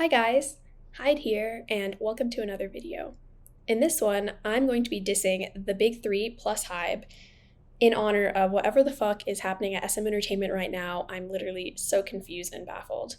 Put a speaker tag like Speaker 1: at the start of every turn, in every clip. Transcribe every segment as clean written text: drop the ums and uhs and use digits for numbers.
Speaker 1: Hi guys, Hyde here, and welcome to another video. In this one, I'm going to be dissing the big three plus Hybe in honor of whatever the fuck is happening at SM Entertainment right now. I'm literally so confused and baffled.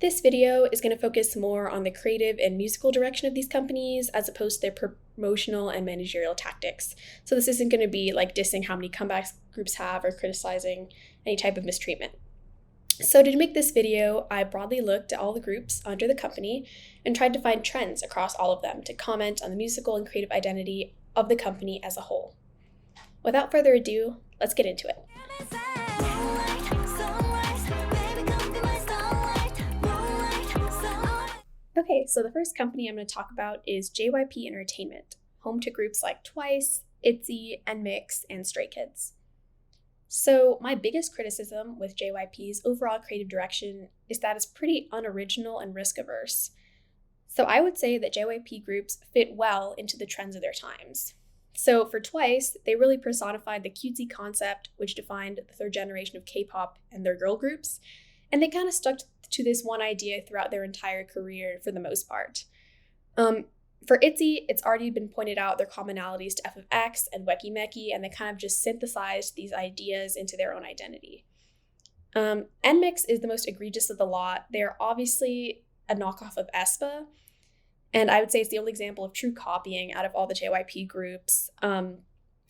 Speaker 1: This video is going to focus more on the creative and musical direction of these companies as opposed to their promotional and managerial tactics. So this isn't going to be like dissing how many comebacks groups have or criticizing any type of mistreatment. So to make this video, I broadly looked at all the groups under the company and tried to find trends across all of them to comment on the musical and creative identity of the company as a whole. Without further ado, let's get into it. Okay, so the first company I'm going to talk about is JYP Entertainment, home to groups like Twice, itzy, nmixx, and Stray Kids. So my biggest criticism with JYP's overall creative direction is that it's pretty unoriginal and risk-averse. So I would say that JYP groups fit well into the trends of their times. So for Twice, they really personified the cutesy concept which defined the third generation of K-pop and their girl groups, and they kind of stuck to this one idea throughout their entire career for the most part. For itzy, it's already been pointed out their commonalities to FFX and Weki Meki, and they kind of just synthesized these ideas into their own identity. nmixx is the most egregious of the lot. They're obviously a knockoff of aespa, and I would say it's the only example of true copying out of all the JYP groups.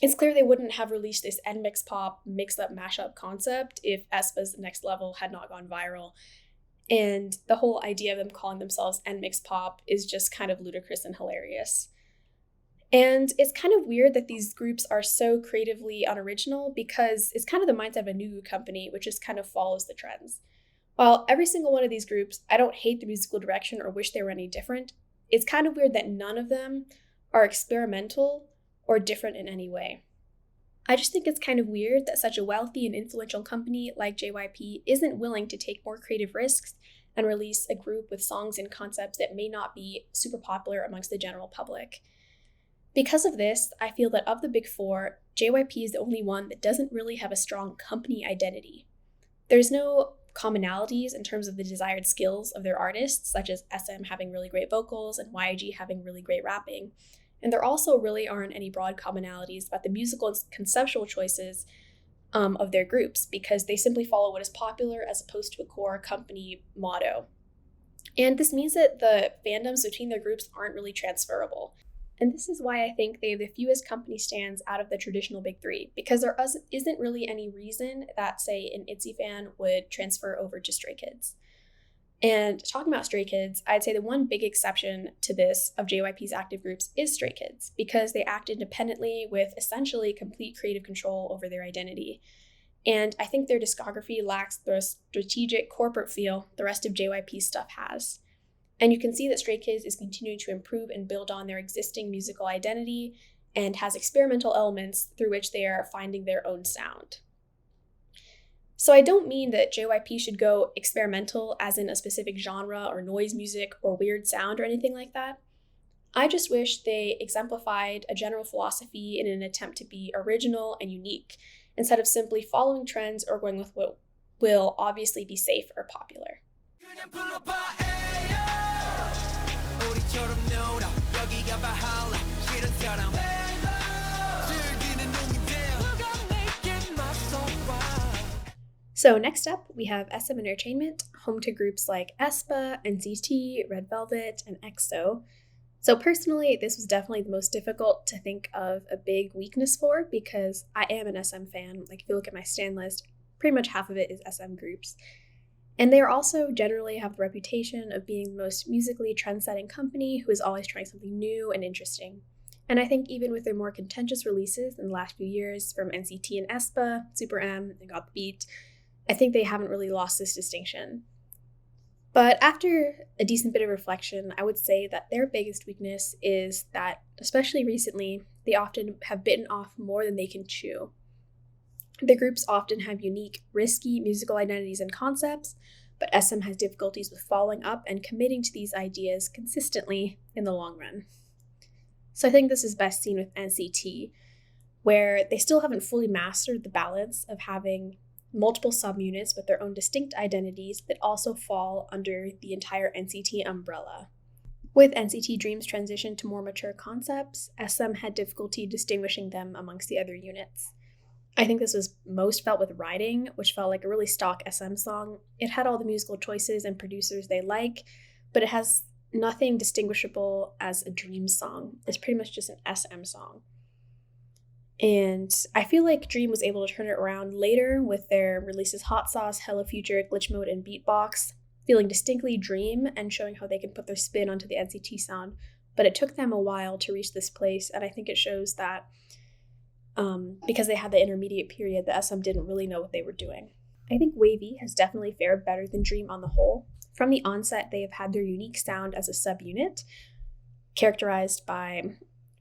Speaker 1: It's clear they wouldn't have released this nmixx pop mix-up mashup concept if aespa's Next Level had not gone viral. And the whole idea of them calling themselves nmixx pop is just kind of ludicrous and hilarious. And it's kind of weird that these groups are so creatively unoriginal because it's kind of the mindset of a new company, which just kind of follows the trends. While every single one of these groups, I don't hate the musical direction or wish they were any different, it's kind of weird that none of them are experimental or different in any way. I just think it's kind of weird that such a wealthy and influential company like JYP isn't willing to take more creative risks and release a group with songs and concepts that may not be super popular amongst the general public. Because of this, I feel that of the big four, JYP is the only one that doesn't really have a strong company identity. There's no commonalities in terms of the desired skills of their artists, such as SM having really great vocals and YG having really great rapping. And there also really aren't any broad commonalities about the musical and conceptual choices of their groups because they simply follow what is popular as opposed to a core company motto. And this means that the fandoms between their groups aren't really transferable. And this is why I think they have the fewest company stands out of the traditional big three, because there isn't really any reason that, say, an itzy fan would transfer over to Stray Kids. And talking about Stray Kids, I'd say the one big exception to this of JYP's active groups is Stray Kids, because they act independently with essentially complete creative control over their identity. And I think their discography lacks the strategic corporate feel the rest of JYP's stuff has. And you can see that Stray Kids is continuing to improve and build on their existing musical identity and has experimental elements through which they are finding their own sound. So I don't mean that JYP should go experimental as in a specific genre or noise music or weird sound or anything like that. I just wish they exemplified a general philosophy in an attempt to be original and unique, instead of simply following trends or going with what will obviously be safe or popular. So next up, we have SM Entertainment, home to groups like aespa, NCT, Red Velvet, and EXO. So personally, this was definitely the most difficult to think of a big weakness for because I am an SM fan. Like if you look at my stan list, pretty much half of it is SM groups. And they are also generally have the reputation of being the most musically trend-setting company who is always trying something new and interesting. And I think even with their more contentious releases in the last few years from NCT and aespa, Super M, and Got the Beat, I think they haven't really lost this distinction. But after a decent bit of reflection, I would say that their biggest weakness is that, especially recently, they often have bitten off more than they can chew. The groups often have unique, risky musical identities and concepts, but SM has difficulties with following up and committing to these ideas consistently in the long run. So I think this is best seen with NCT, where they still haven't fully mastered the balance of having multiple subunits with their own distinct identities that also fall under the entire NCT umbrella. With NCT Dream's transition to more mature concepts, SM had difficulty distinguishing them amongst the other units. I think this was most felt with Riding, which felt like a really stock SM song. It had all the musical choices and producers they like, but it has nothing distinguishable as a Dream song. It's pretty much just an SM song. And I feel like Dream was able to turn it around later with their releases Hot Sauce, Hello Future, Glitch Mode, and Beatbox, feeling distinctly Dream and showing how they can put their spin onto the NCT sound. But it took them a while to reach this place, and I think it shows that because they had the intermediate period, the SM didn't really know what they were doing. I think WayV has definitely fared better than Dream on the whole. From the onset, they have had their unique sound as a subunit, characterized by,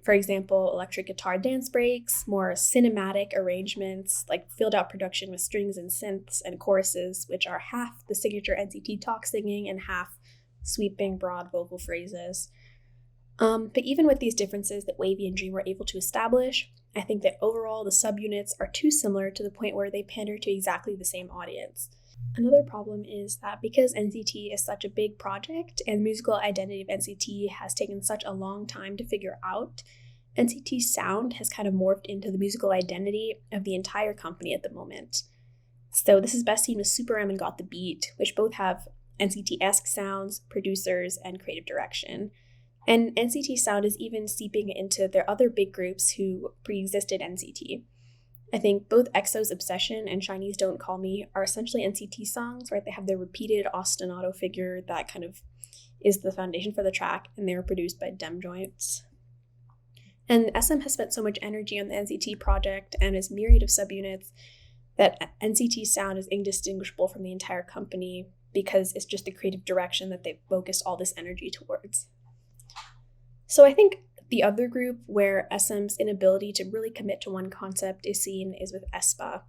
Speaker 1: for example, electric guitar dance breaks, more cinematic arrangements, like filled out production with strings and synths and choruses, which are half the signature NCT talk singing and half sweeping, broad vocal phrases. But even with these differences that WayV and Dream were able to establish, I think that overall the subunits are too similar to the point where they pander to exactly the same audience. Another problem is that because NCT is such a big project and the musical identity of NCT has taken such a long time to figure out, NCT's sound has kind of morphed into the musical identity of the entire company at the moment. So this is best seen with Super M and Got the Beat, which both have NCT-esque sounds, producers, and creative direction. And NCT's sound is even seeping into their other big groups who pre-existed NCT. I think both EXO's Obsession and Shinee's Don't Call Me are essentially NCT songs, right? They have their repeated ostinato figure that kind of is the foundation for the track, and they were produced by Dem Joints. And SM has spent so much energy on the NCT project and its myriad of subunits that NCT's sound is indistinguishable from the entire company because it's just the creative direction that they've focused all this energy towards. So I think the other group where SM's inability to really commit to one concept is seen is with aespa.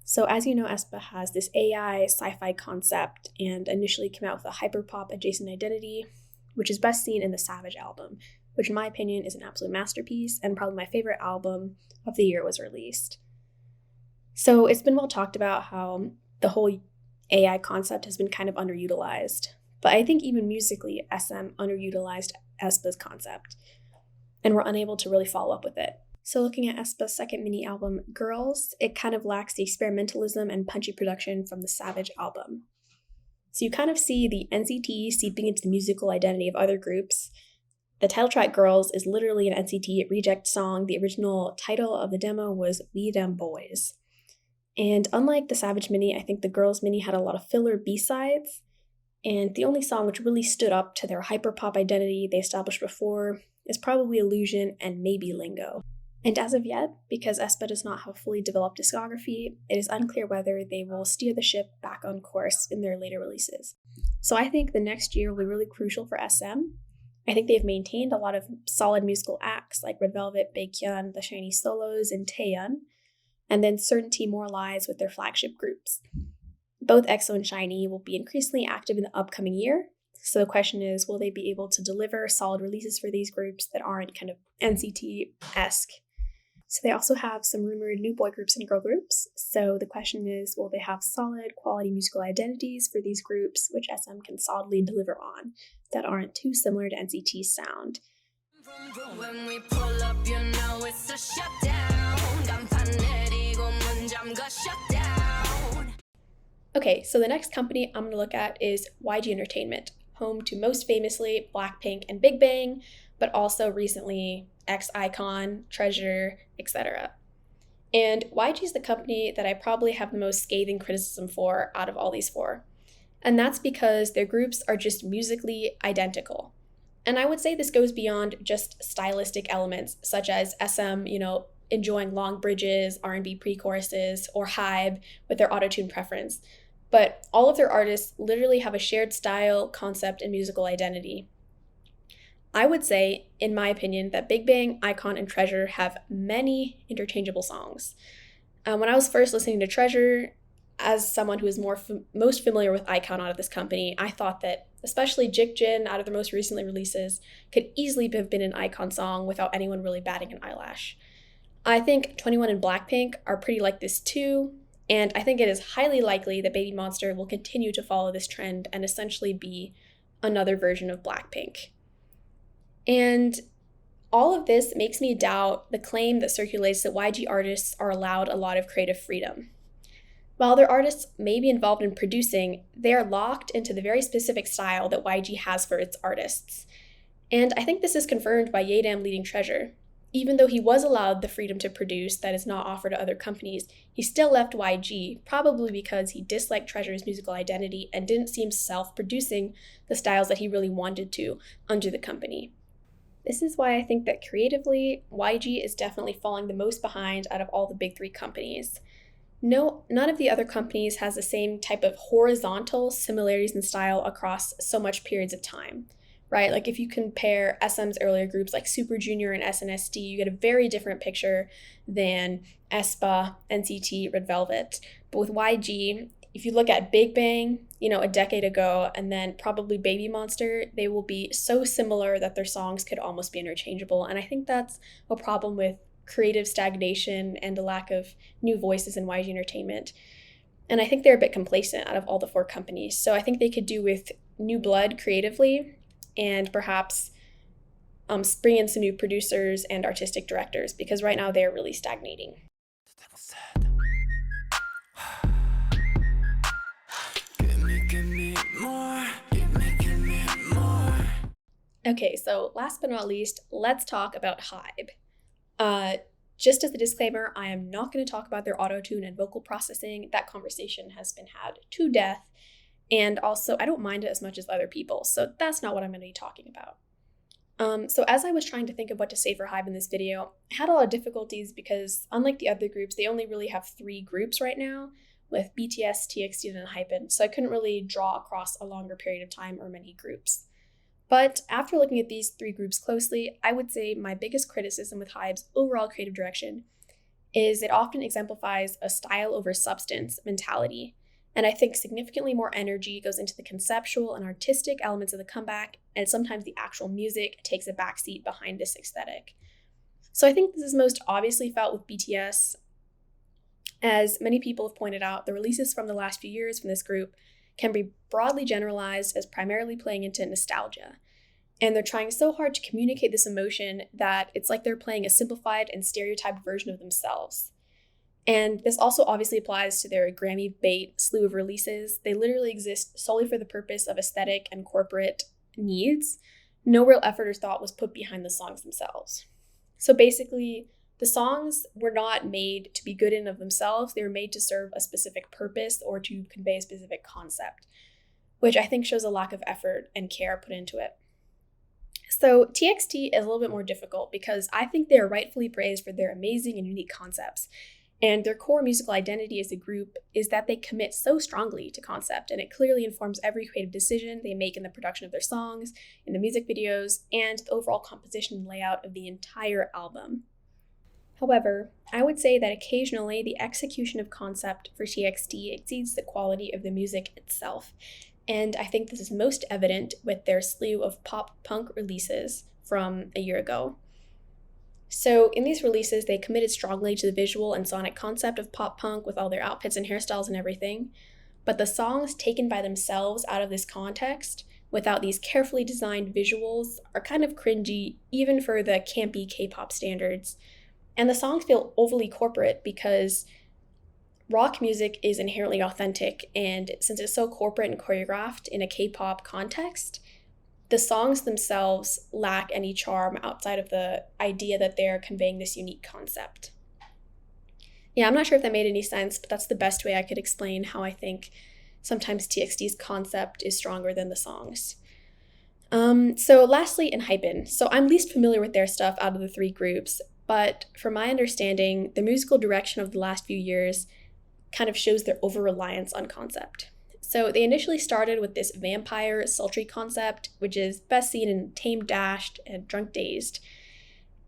Speaker 1: So as you know, aespa has this AI sci-fi concept and initially came out with a hyperpop adjacent identity, which is best seen in the Savage album, which in my opinion is an absolute masterpiece and probably my favorite album of the year it was released. So it's been well talked about how the whole AI concept has been kind of underutilized, but I think even musically, SM underutilized aespa's concept, and were unable to really follow up with it. So looking at aespa's second mini album, Girls, it kind of lacks the experimentalism and punchy production from the Savage album. So you kind of see the NCT seeping into the musical identity of other groups. The title track, Girls, is literally an NCT reject song. The original title of the demo was We Dem Boys. And unlike the Savage mini, I think the Girls mini had a lot of filler B-sides, and the only song which really stood up to their hyperpop identity they established before is probably Illusion and maybe Lingo. And as of yet, because aespa does not have a fully developed discography, it is unclear whether they will steer the ship back on course in their later releases. So I think the next year will be really crucial for SM. I think they've maintained a lot of solid musical acts like Red Velvet, Baekhyun, the Shinee Solos, and Taeyeon, and then certainty more lies with their flagship groups. Both EXO and Shinee will be increasingly active in the upcoming year, so the question is, will they be able to deliver solid releases for these groups that aren't kind of NCT-esque? So they also have some rumored new boy groups and girl groups, so the question is, will they have solid quality musical identities for these groups, which SM can solidly deliver on, that aren't too similar to NCT's sound? When we pull up, you know it's a shutdown. Okay, so the next company I'm going to look at is YG Entertainment, home to most famously Blackpink and Big Bang, but also recently Icon, Treasure, etc. And YG is the company that I probably have the most scathing criticism for out of all these four. And that's because their groups are just musically identical. And I would say this goes beyond just stylistic elements, such as SM, enjoying long bridges, R&B pre-choruses, or Hybe with their auto-tune preference. But all of their artists literally have a shared style, concept, and musical identity. I would say, in my opinion, that Big Bang, Icon, and Treasure have many interchangeable songs. When I was first listening to Treasure, as someone who is most familiar with Icon out of this company, I thought that especially Jikjin, out of their most recently releases, could easily have been an Icon song without anyone really batting an eyelash. I think 21 and Blackpink are pretty like this too. And I think it is highly likely that Baby Monster will continue to follow this trend and essentially be another version of Blackpink. And all of this makes me doubt the claim that circulates that YG artists are allowed a lot of creative freedom. While their artists may be involved in producing, they are locked into the very specific style that YG has for its artists. And I think this is confirmed by Yeadam leading Treasure. Even though he was allowed the freedom to produce that is not offered to other companies, he still left YG, probably because he disliked Treasure's musical identity and didn't see himself producing the styles that he really wanted to under the company. This is why I think that creatively, YG is definitely falling the most behind out of all the big three companies. No, none of the other companies has the same type of horizontal similarities in style across so much periods of time, right? Like if you compare SM's earlier groups like Super Junior and snsd, you get a very different picture than aespa, NCT, Red Velvet. But with YG, if you look at Big Bang, a decade ago, and then probably Baby Monster, they will be so similar that their songs could almost be interchangeable. And I think that's a problem with creative stagnation and a lack of new voices in YG Entertainment. And I think they're a bit complacent out of all the four companies. So I think they could do with new blood creatively and perhaps bring in some new producers and artistic directors, because right now they're really stagnating. Okay, so last but not least, let's talk about HYBE. Just as a disclaimer, I am not going to talk about their auto-tune and vocal processing. That conversation has been had to death. And also, I don't mind it as much as other people, so that's not what I'm going to be talking about. So as I was trying to think of what to say for HYBE in this video, I had a lot of difficulties because, unlike the other groups, they only really have 3 groups right now, with BTS, TXT, and enhypen, so I couldn't really draw across a longer period of time or many groups. But after looking at these 3 groups closely, I would say my biggest criticism with HYBE's overall creative direction is it often exemplifies a style over substance mentality. And I think significantly more energy goes into the conceptual and artistic elements of the comeback, and sometimes the actual music takes a backseat behind this aesthetic. So I think this is most obviously felt with BTS. As many people have pointed out, the releases from the last few years from this group can be broadly generalized as primarily playing into nostalgia. And they're trying so hard to communicate this emotion that it's like they're playing a simplified and stereotyped version of themselves. And this also obviously applies to their Grammy bait slew of releases. They literally exist solely for the purpose of aesthetic and corporate needs. No real effort or thought was put behind the songs themselves. So basically, the songs were not made to be good in of themselves. They were made to serve a specific purpose or to convey a specific concept, which I think shows a lack of effort and care put into it. So TXT is a little bit more difficult because I think they are rightfully praised for their amazing and unique concepts. And their core musical identity as a group is that they commit so strongly to concept, and it clearly informs every creative decision they make in the production of their songs, in the music videos, and the overall composition and layout of the entire album. However, I would say that occasionally the execution of concept for TXT exceeds the quality of the music itself, and I think this is most evident with their slew of pop-punk releases from a year ago. So in these releases, they committed strongly to the visual and sonic concept of pop-punk with all their outfits and hairstyles and everything, but the songs taken by themselves out of this context, without these carefully designed visuals, are kind of cringy, even for the campy K-pop standards. And the songs feel overly corporate because rock music is inherently authentic, and since it's so corporate and choreographed in a K-pop context, the songs themselves lack any charm outside of the idea that they're conveying this unique concept. Yeah, I'm not sure if that made any sense, but that's the best way I could explain how I think sometimes TXT's concept is stronger than the songs. So lastly, enhypen. So I'm least familiar with their stuff out of the 3 groups, but from my understanding, the musical direction of the last few years kind of shows their over-reliance on concept. So they initially started with this vampire sultry concept, which is best seen in Tame Dashed and Drunk Dazed.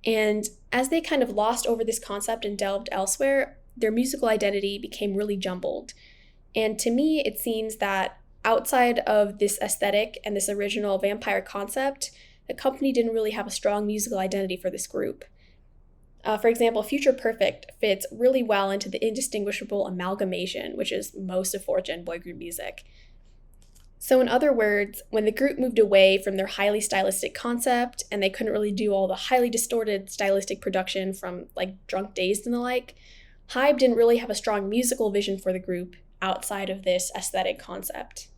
Speaker 1: And as they kind of lost over this concept and delved elsewhere, their musical identity became really jumbled. And to me, it seems that outside of this aesthetic and this original vampire concept, the company didn't really have a strong musical identity for this group. For example, Future Perfect fits really well into the indistinguishable amalgamation, which is most of 4th-gen boy group music. So, in other words, when the group moved away from their highly stylistic concept and they couldn't really do all the highly distorted stylistic production from like Drunk Dazed and the like, Hybe didn't really have a strong musical vision for the group outside of this aesthetic concept.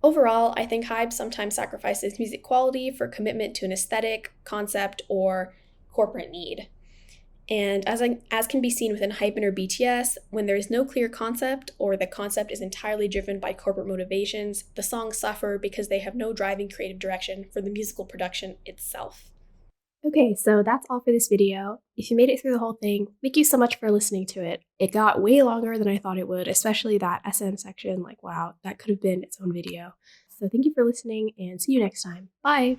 Speaker 1: Overall, I think Hybe sometimes sacrifices music quality for commitment to an aesthetic, concept, or corporate need. And as can be seen within enhypen or BTS, when there is no clear concept or the concept is entirely driven by corporate motivations, the songs suffer because they have no driving creative direction for the musical production itself. Okay, so that's all for this video. If you made it through the whole thing, thank you so much for listening to it. It got way longer than I thought it would, especially that SM section. Like, wow, that could have been its own video. So thank you for listening and see you next time. Bye!